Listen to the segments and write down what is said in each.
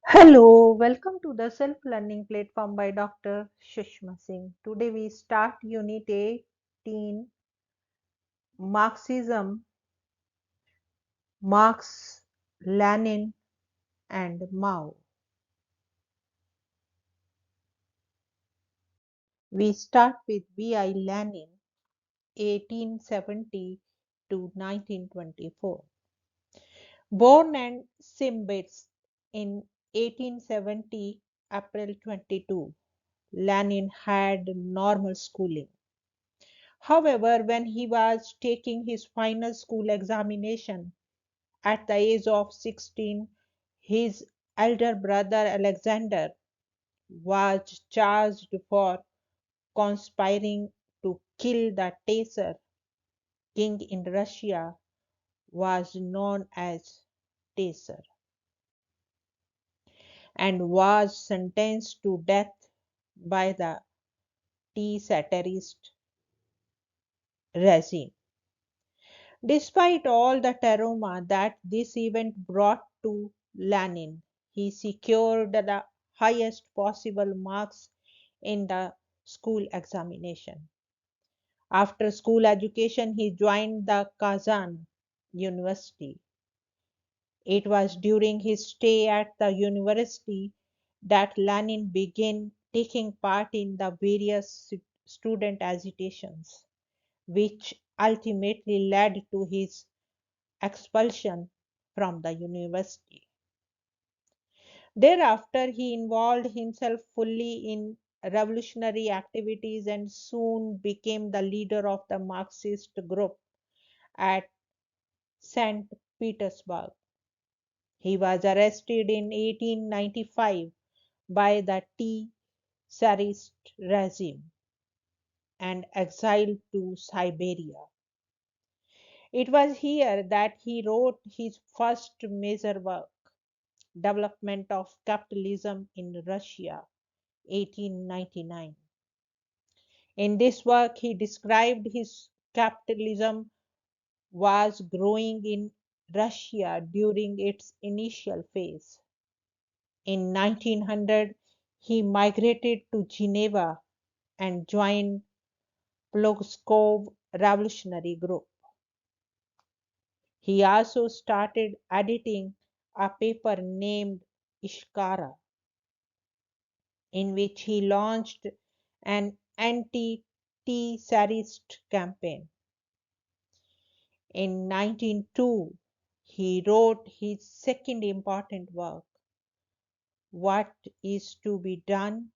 Hello, welcome to the self learning platform by Dr. Sushma Singh. Today we start Unit 18 Marxism, Marx, Lenin, and Mao. We start with V.I. Lenin, 1870 to 1924. Born and Simbits in 1870, April 22, Lenin had normal schooling. However, when he was taking his final school examination at the age of 16, his elder brother Alexander was charged for conspiring to kill the Tsar king in Russia was known as Tsar and was sentenced to death by the Tsarist regime. Despite all the trauma that this event brought to Lenin, he secured the highest possible marks in the school examination. After school education, he joined the Kazan University. It was during his stay at the university that Lenin began taking part in the various student agitations, which ultimately led to his expulsion from the university. Thereafter, he involved himself fully in revolutionary activities and soon became the leader of the Marxist group at St. Petersburg. He was arrested in 1895 by the Tsarist regime and exiled to Siberia. It was here that he wrote his first major work, Development of Capitalism in Russia, 1899. In this work, he described his capitalism was growing in Russia during its initial phase. In 1900, he migrated to Geneva and joined Ploskov Revolutionary Group. He also started editing a paper named Ishkara, in which he launched an anti-Tsarist campaign. In 1902, he wrote his second important work, What is to be Done,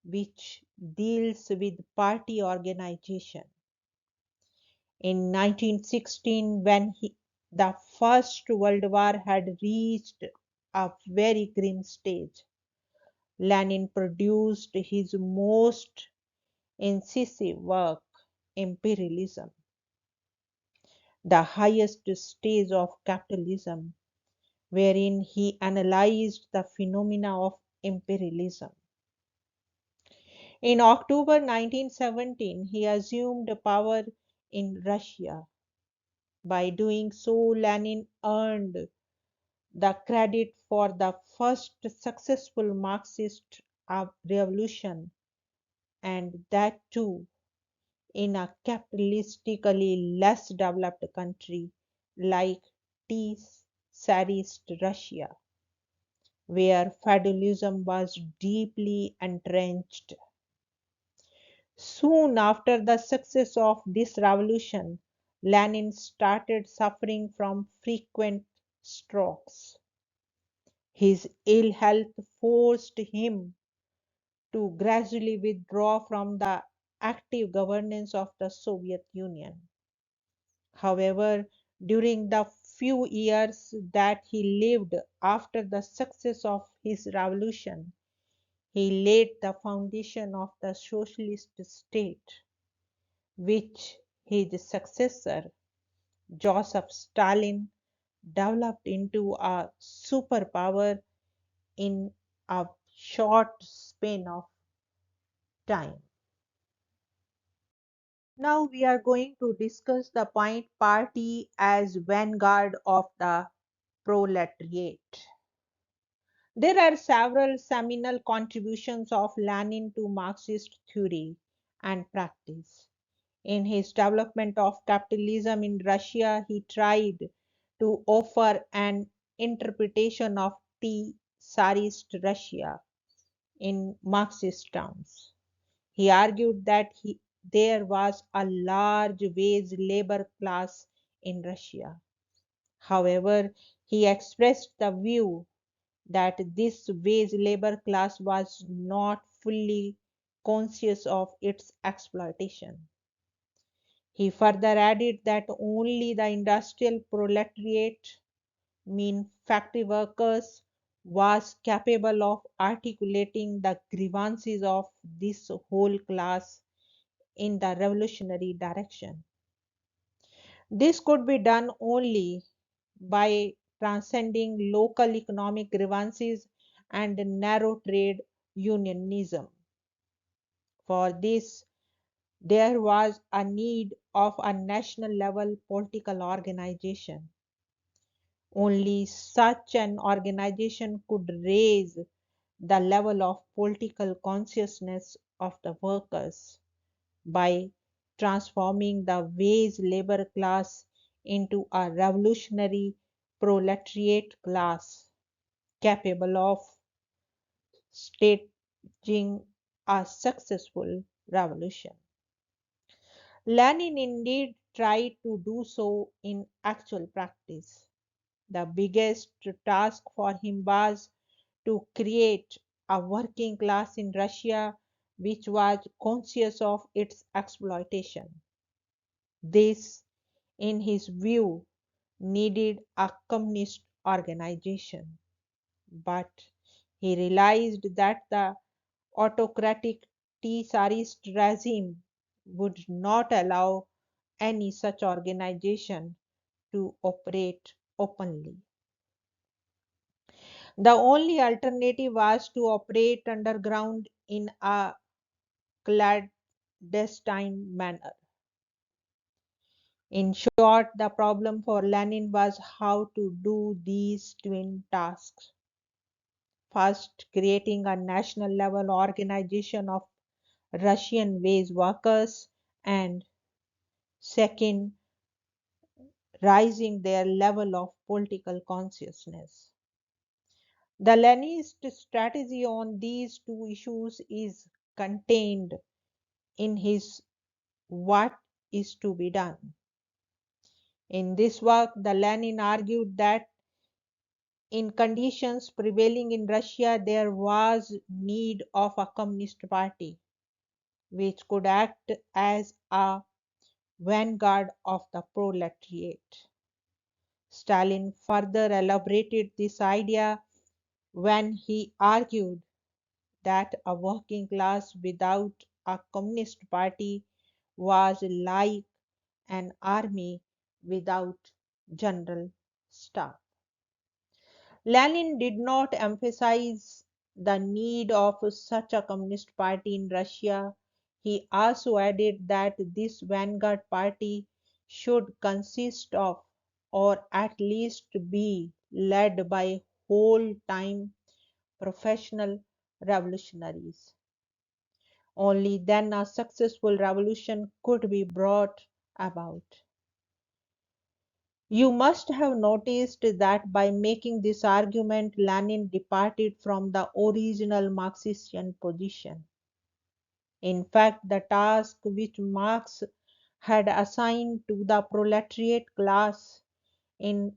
which deals with party organization. In 1916, when the First World War had reached a very grim stage, Lenin produced his most incisive work, Imperialism, the highest stage of capitalism, wherein he analyzed the phenomena of imperialism. In October 1917, he assumed power in Russia. By doing so, Lenin earned the credit for the first successful Marxist revolution, and that too in a capitalistically less developed country like Tsarist Russia, where feudalism was deeply entrenched. Soon after the success of this revolution, Lenin started suffering from frequent strokes. His ill health forced him to gradually withdraw from the active governance of the Soviet Union. However, during the few years that he lived after the success of his revolution, he laid the foundation of the socialist state, which his successor, Joseph Stalin, developed into a superpower in a short span of time. Now we are going to discuss the point party as vanguard of the proletariat. There are several seminal contributions of Lenin to Marxist theory and practice. In his development of capitalism in Russia, he tried to offer an interpretation of Tsarist Russia in Marxist terms. He argued that there was a large wage labor class in Russia. However, he expressed the view that this wage labor class was not fully conscious of its exploitation. He further added that only the industrial proletariat, mean factory workers, was capable of articulating the grievances of this whole class in the revolutionary direction. This could be done only by transcending local economic grievances and narrow trade unionism. For this, there was a need of a national level political organization. Only such an organization could raise the level of political consciousness of the workers by transforming the wage labor class into a revolutionary proletariat class capable of staging a successful revolution. Lenin indeed tried to do so in actual practice. The biggest task for him was to create a working class in Russia which was conscious of its exploitation. This, in his view, needed a communist organization, but he realized that the autocratic Tsarist regime would not allow any such organization to operate openly. The only alternative was to operate underground in a clandestine manner. In short, the problem for Lenin was how to do these twin tasks. First, creating a national level organization of Russian wage workers, and second, raising their level of political consciousness. The Leninist strategy on these two issues is contained in his What is to be Done. In this work, the Lenin argued that in conditions prevailing in Russia, there was need of a communist party which could act as a vanguard of the proletariat. Stalin further elaborated this idea when he argued that a working class without a communist party was like an army without general staff. Lenin did not emphasize the need of such a communist party in Russia. He also added that this vanguard party should consist of, or at least be led by, whole time professional revolutionaries. Only then a successful revolution could be brought about. You must have noticed that by making this argument, Lenin departed from the original Marxistian position. In fact, the task which Marx had assigned to the proletariat class in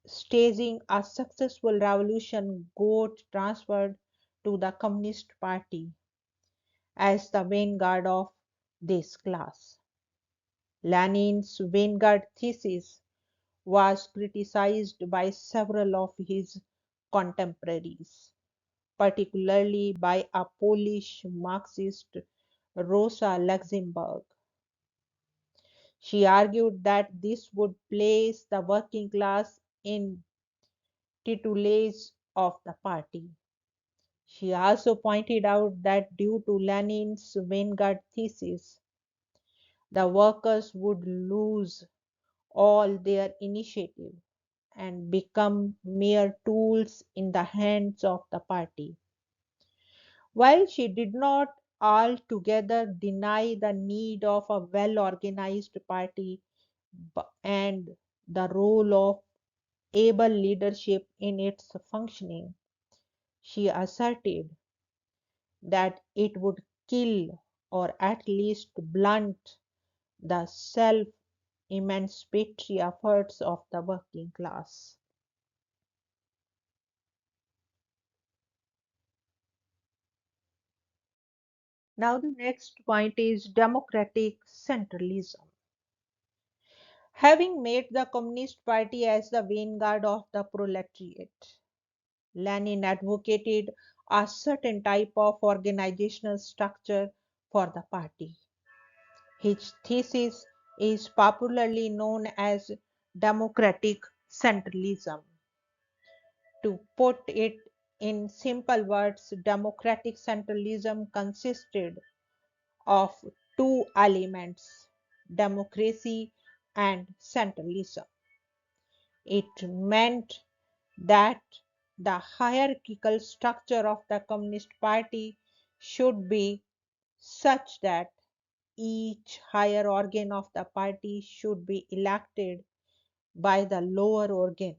staging a successful revolution got transferred to the Communist Party as the vanguard of this class. Lenin's vanguard thesis was criticized by several of his contemporaries, particularly by a Polish Marxist, Rosa Luxemburg. She argued that this would place the working class in tutelage of the party. She also pointed out that due to Lenin's vanguard thesis, the workers would lose all their initiative and become mere tools in the hands of the party. While she did not altogether deny the need of a well organized party and the role of able leadership in its functioning, she asserted that it would kill or at least blunt the self emancipatory efforts of the working class. Now, the next point is democratic centralism. Having made the Communist Party as the vanguard of the proletariat, Lenin advocated a certain type of organizational structure for the party. His thesis is popularly known as democratic centralism. To put it in simple words, democratic centralism consisted of two elements: democracy and centralism. It meant that the hierarchical structure of the Communist Party should be such that each higher organ of the party should be elected by the lower organ,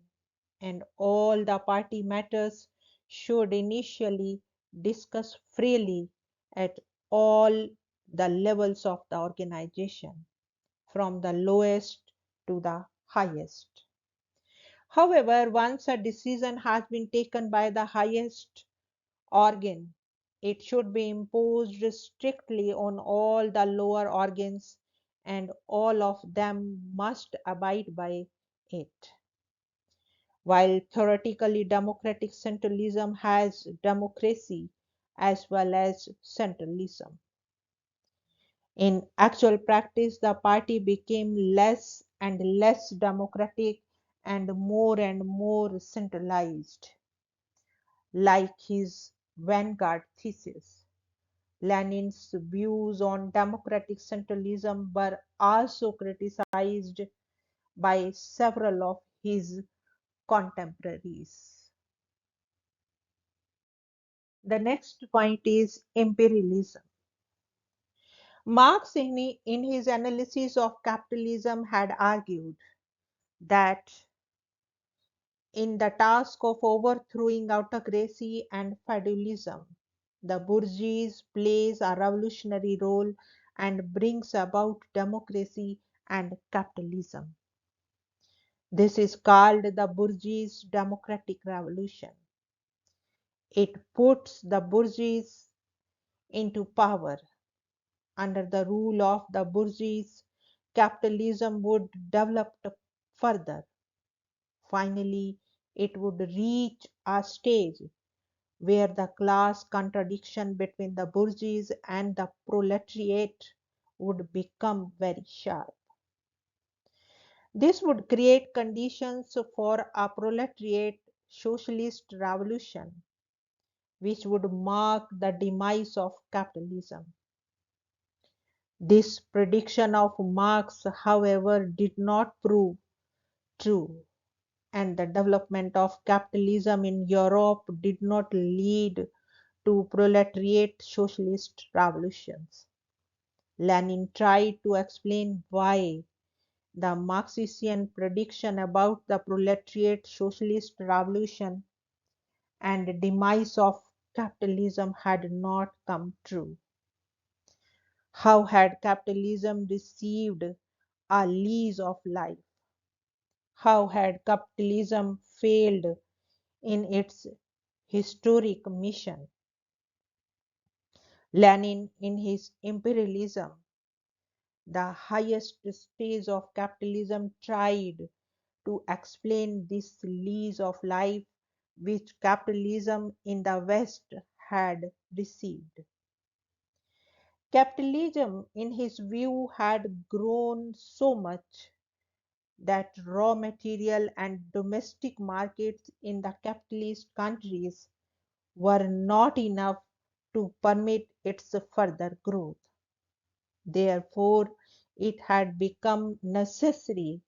and all the party matters should initially discuss freely at all the levels of the organization, from the lowest to the highest. However, once a decision has been taken by the highest organ, it should be imposed strictly on all the lower organs, and all of them must abide by it. While theoretically democratic centralism has democracy as well as centralism, in actual practice the party became less and less democratic and more centralized. Like his vanguard thesis, Lenin's views on democratic centralism were also criticized by several of his contemporaries. The next point is imperialism. Marx, in his analysis of capitalism, had argued that in the task of overthrowing autocracy and feudalism, the bourgeoisie plays a revolutionary role and brings about democracy and capitalism. This is called the bourgeois democratic revolution. It puts the bourgeoisie into power. Under the rule of the bourgeoisie, capitalism would develop further. Finally, it would reach a stage where the class contradiction between the bourgeoisie and the proletariat would become very sharp. This would create conditions for a proletariat socialist revolution, which would mark the demise of capitalism. This prediction of Marx, however, did not prove true, and the development of capitalism in Europe did not lead to proletariat socialist revolutions. Lenin tried to explain why the Marxian prediction about the proletariat socialist revolution and demise of capitalism had not come true. How had capitalism received a lease of life? How had capitalism failed in its historic mission? Lenin, in his imperialism, the highest stage of capitalism, tried to explain this lease of life which capitalism in the West had received. Capitalism, in his view, had grown so much that raw material and domestic markets in the capitalist countries were not enough to permit its further growth. Therefore, it had become necessary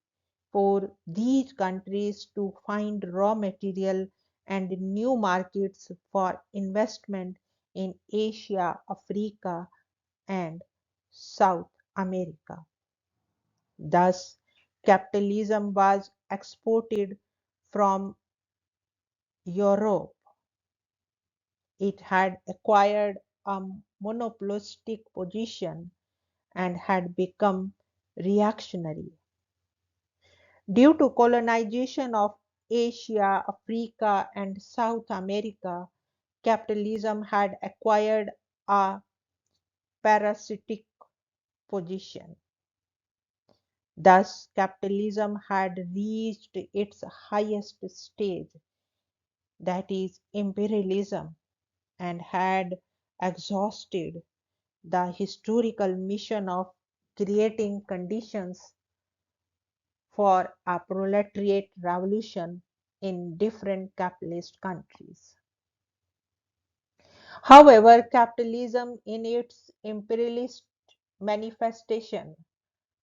for these countries to find raw material and new markets for investment in Asia, Africa, and South America. Thus, capitalism was exported from Europe. It had acquired a monopolistic position and had become reactionary. Due to colonization of Asia, Africa, and South America, capitalism had acquired a parasitic position. Thus, capitalism had reached its highest stage, that is, imperialism, and had exhausted the historical mission of creating conditions for a proletariat revolution in different capitalist countries. However, capitalism in its imperialist manifestation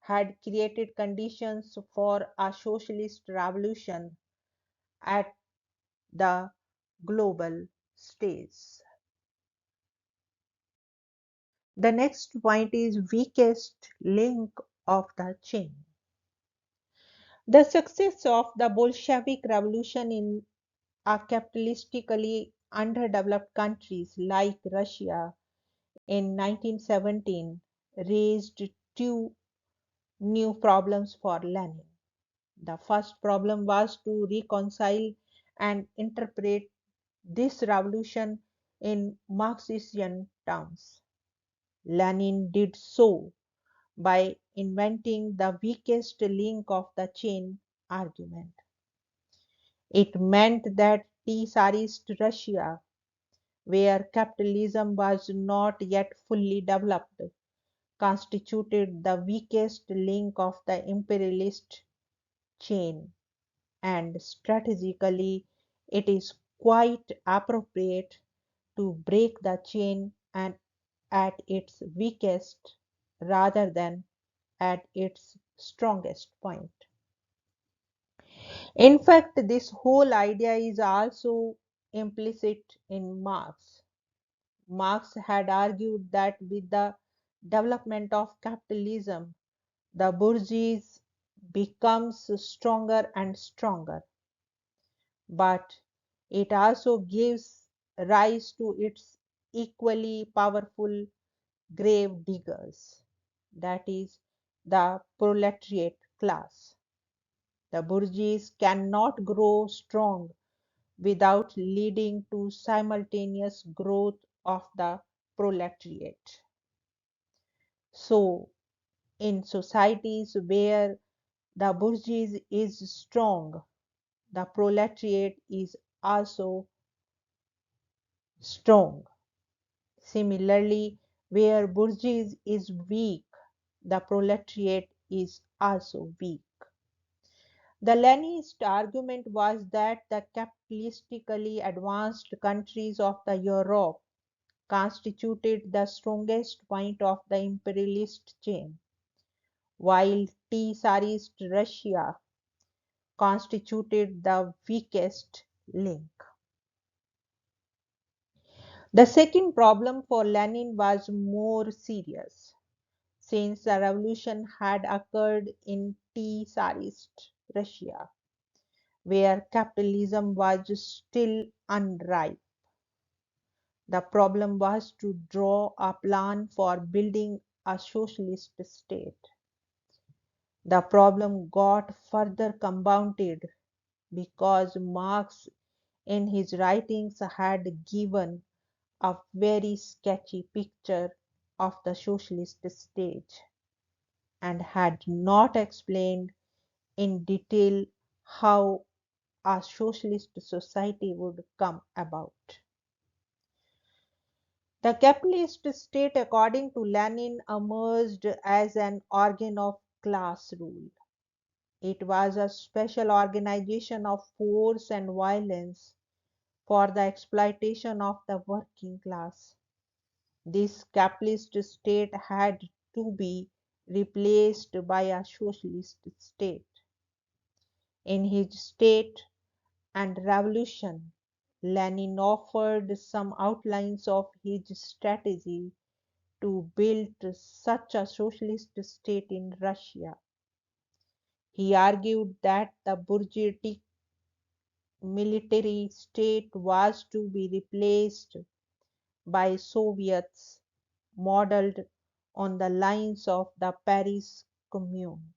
had created conditions for a socialist revolution at the global stage. The next point is weakest link of the chain. The success of the Bolshevik Revolution in a capitalistically underdeveloped countries like Russia in 1917 raised two new problems for Lenin. The first problem was to reconcile and interpret this revolution in Marxian terms. Lenin did so by inventing the weakest link of the chain argument. It meant that Tsarist Russia, where capitalism was not yet fully developed, constituted the weakest link of the imperialist chain, and strategically it is quite appropriate to break the chain and at its weakest rather than at its strongest point. In fact, this whole idea is also implicit in Marx. Marx had argued that with the development of capitalism, the bourgeoisie becomes stronger and stronger, but it also gives rise to its equally powerful grave diggers, that is, the proletariat class. The bourgeoisie cannot grow strong without leading to simultaneous growth of the proletariat. So, in societies where the bourgeoisie is strong, the proletariat is also strong. Similarly, where bourgeoisie is weak, the proletariat is also weak. The Leninist argument was that the capitalistically advanced countries of the Europe constituted the strongest point of the imperialist chain, while Tsarist Russia constituted the weakest link. The second problem for Lenin was more serious, since the revolution had occurred in Tsarist Russia, where capitalism was still unripe. The problem was to draw a plan for building a socialist state. The problem got further compounded because Marx in his writings had given a very sketchy picture of the socialist state and had not explained in detail how a socialist society would come about. The capitalist state, according to Lenin, emerged as an organ of class rule. It was a special organization of force and violence for the exploitation of the working class. This capitalist state had to be replaced by a socialist state. In his State and Revolution, Lenin offered some outlines of his strategy to build such a socialist state in Russia. He argued that the bourgeoisie military state was to be replaced by Soviets modeled on the lines of the Paris Commune.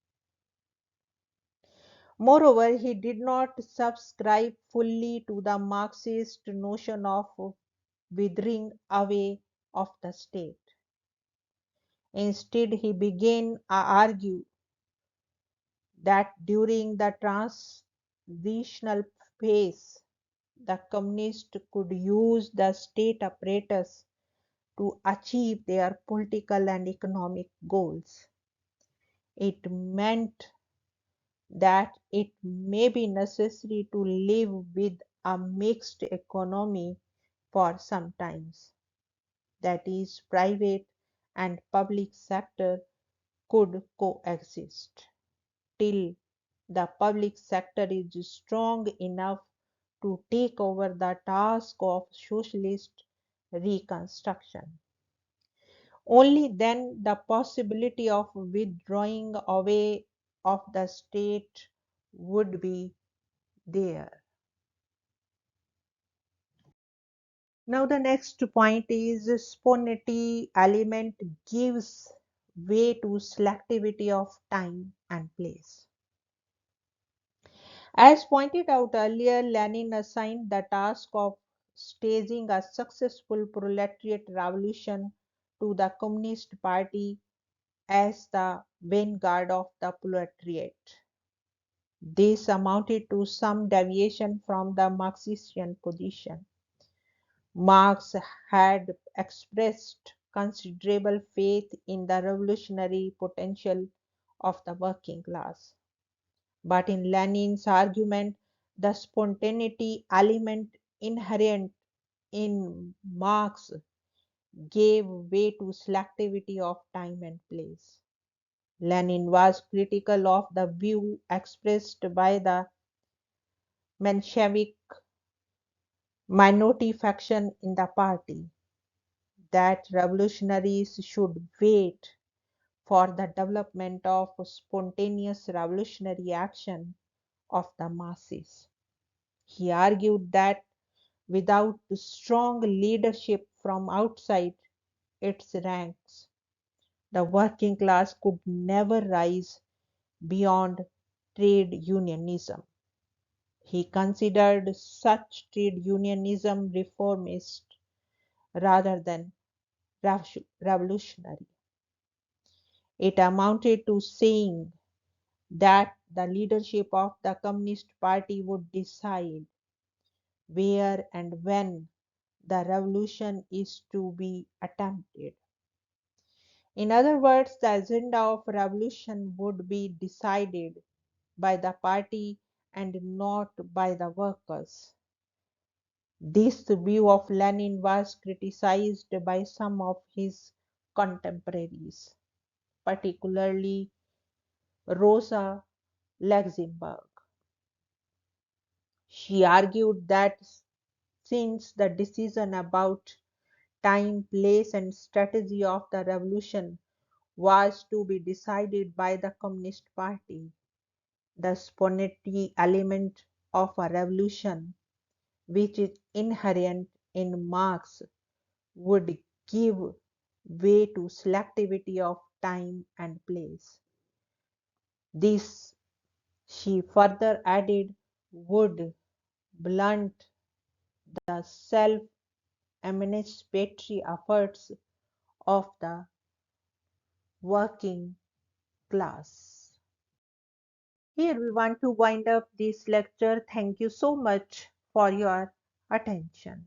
Moreover, he did not subscribe fully to the Marxist notion of withering away of the state. Instead, he began to argue that during the transitional phase, the communists could use the state apparatus to achieve their political and economic goals. It meant that it may be necessary to live with a mixed economy for some times. That is, private and public sector could coexist till the public sector is strong enough to take over the task of socialist reconstruction. Only then the possibility of withdrawing away of the state would be there. Now the next point is spontaneity element gives way to selectivity of time and place. As pointed out earlier, Lenin assigned the task of staging a successful proletariat revolution to the Communist Party as the vanguard of the proletariat. This amounted to some deviation from the Marxistian position. Marx had expressed considerable faith in the revolutionary potential of the working class. But in Lenin's argument, the spontaneity element inherent in Marx gave way to selectivity of time and place. Lenin was critical of the view expressed by the Menshevik minority faction in the party that revolutionaries should wait for the development of spontaneous revolutionary action of the masses. He argued that without strong leadership from outside its ranks, the working class could never rise beyond trade unionism. He considered such trade unionism reformist rather than revolutionary. It amounted to saying that the leadership of the Communist Party would decide where and when the revolution is to be attempted. In other words, the agenda of revolution would be decided by the party and not by the workers. This view of Lenin was criticized by some of his contemporaries, particularly Rosa Luxemburg. She argued that since the decision about time, place, and strategy of the revolution was to be decided by the Communist Party, the spontaneity element of a revolution, which is inherent in Marx, would give way to selectivity of time and place. This, she further added, would blunt the self emancipatory efforts of the working class. Here we want to wind up this lecture. Thank you so much for your attention.